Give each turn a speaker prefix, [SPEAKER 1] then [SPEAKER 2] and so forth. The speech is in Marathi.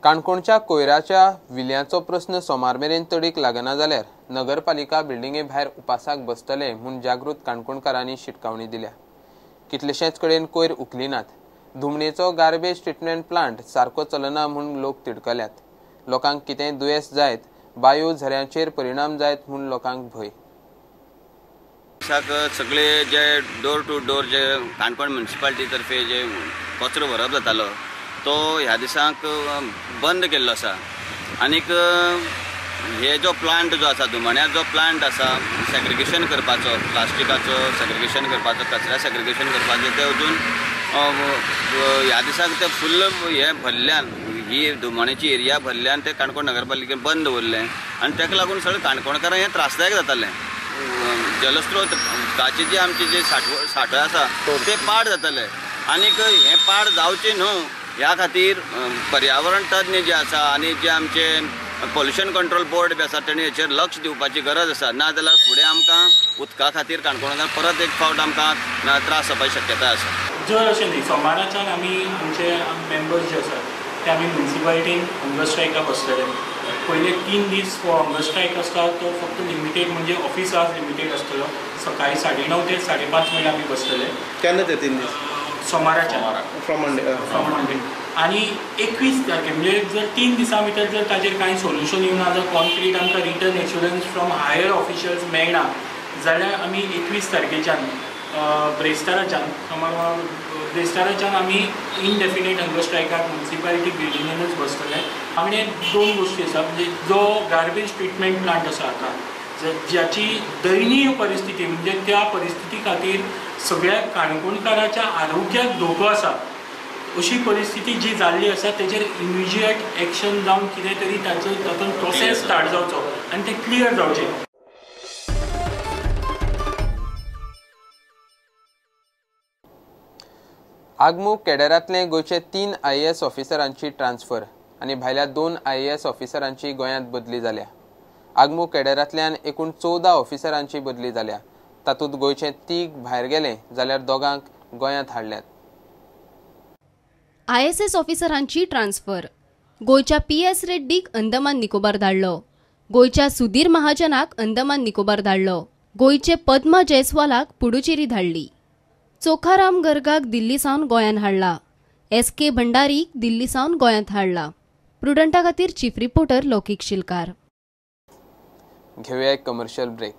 [SPEAKER 1] काणकोणच्या कोयराच्या विल्यांचो प्रश्न सोमार मेरेन तडीक लागना जाल्यार नगरपालिका बिल्डिंगे भायर उपासाक बसतले म्हूण जागृत काणकोणकारांनी शिटकावणी दिल्या। कितलेशेच कडेन कोयर उखली नात। धुमणेचो गार्बेज ट्रीटमेंट प्लांट सारको चलना म्हूण लोक तिडकल्यात। लोकांक कितेंय दुयेंस जायत, बायो झऱ्यांचेर परिणाम जायत म्हूण लोकांक भंय।
[SPEAKER 2] सगळे जे डोर टू डोर जे काणकोण म्युनिसिपालिटी तर्फे जे कचरो भरप जातालो तो ह्या दिसांक बंद केल्लो आसा। आनीक हे जो प्लांट जो आसा धुमण्यार जो प्लांट आसा सेग्रिगेशन करपाचो, प्लास्टिकाचो सेग्रिगेशन करपाचो, कचऱ्या सेग्रिगेशन करपाचो ते अजून ह्या दिसाक ते फुल्ल हे भरल्यान ही धुमण्याची एरिया भरल्यान ते काणकोण नगरपालिकेन बंद दवरलें आनी ताका लागून सगळे काणकोणकारांक हें त्रासदायक जातालें। जलस्रोत उदकाची जी आमची जे साठो आसा ते पाड जाताले आनीक हें पाड जावचें न्हू ह्या खातीर पर्यावरण तज्ञ जे आसा आनी जे आमचे पोल्युशन कंट्रोल बोर्ड बी आसा तांणी हेचेर लक्ष दिवपाची गरज आसा। ना जाल्यार फुडें आमकां उदका खातीर काणकोणकार परत एक फावट आमकां त्रास जावपाची शक्यताय आसा।
[SPEAKER 3] जर अशें न्ही सोमाराच्यान आमी आमचे मेंबर्स जे आसात ते आमी म्युनिसिपालिटीन हंगर स्ट्रायकाक बसतले। पयले 3 दीस हो हंगर स्ट्रायक आसता तो फक्त लिमिटेड म्हणजे ऑफिस आवर्स लिमिटेड आसतलो। सकाळी 9:30 ते 5:30 मेरेन आमी बसतले।
[SPEAKER 4] केन्ना ते 3 दीस?
[SPEAKER 3] सोमाराच्यान
[SPEAKER 4] फ्रॉम मंडे
[SPEAKER 3] आनी 21 तारखे म्हणजे जर 3 दिसां भितर जर ताजेर कांय सोल्युशन येवना जर कॉन्क्रीट आमकां return assurance from higher officials मेळना जाल्यार आमी 21 तारखेच्यान ब्रेस्ताराच्यान आमी इनडेफिनेट हंगर स्ट्रायकाक म्युनिसिपालिटी बिल्डिंगेनूच बसतले। आनी 2 गोश्टी आसा म्हणजे जो गार्बेज ट्रीटमेंट प्लांट आसा आतां ज्याची दयनीय परिस्थिती म्हणजे त्या परिस्थिती खातीर सगळ्या काणकोणकाराच्या आरोग्याक धोको आसा अशी परिस्थिती जी जाल्ली आसा तेजेर इमिजिएट एक्शन जावन कितें तरी तातूंत प्रोसेस स्टार्ट जावचो आनी तें क्लियर जावचें।
[SPEAKER 1] आगमूग केडेरांतले गोंयचे 3 IAS ऑफिसरांची ट्रान्सफर आनी भायल्या 2 IAS ऑफिसरांची गोंयांत बदली जाल्या। आगमूग केडेरांतल्यान एकूण 14 ऑफिसरांची बदली जाल्या। तातूंत गोंयचे 3 भायर गेले जाल्यार 2 गोंयांत हाडल्यात।
[SPEAKER 5] ISS ऑफिसरांची ट्रान्सफर गोंयच्या PS रेड्डीक अंदमान निकोबार धाडलो। गोंयच्या सुधीर महाजनाक अंदमान निकोबार धाडलो। गोंयचे पद्मा जयस्वालाक पुडुचेरी धाडली। चोखाराम गर्गाक दिल्ली सावन गोंयांत हाडला। SK भंडारीक दिल्ली सावन गोंयांत हाडला। प्रुडंटा खातीर चीफ रिपोर्टर लौकीक शिलकार।
[SPEAKER 1] घेऊया एक कमर्शियल ब्रेक।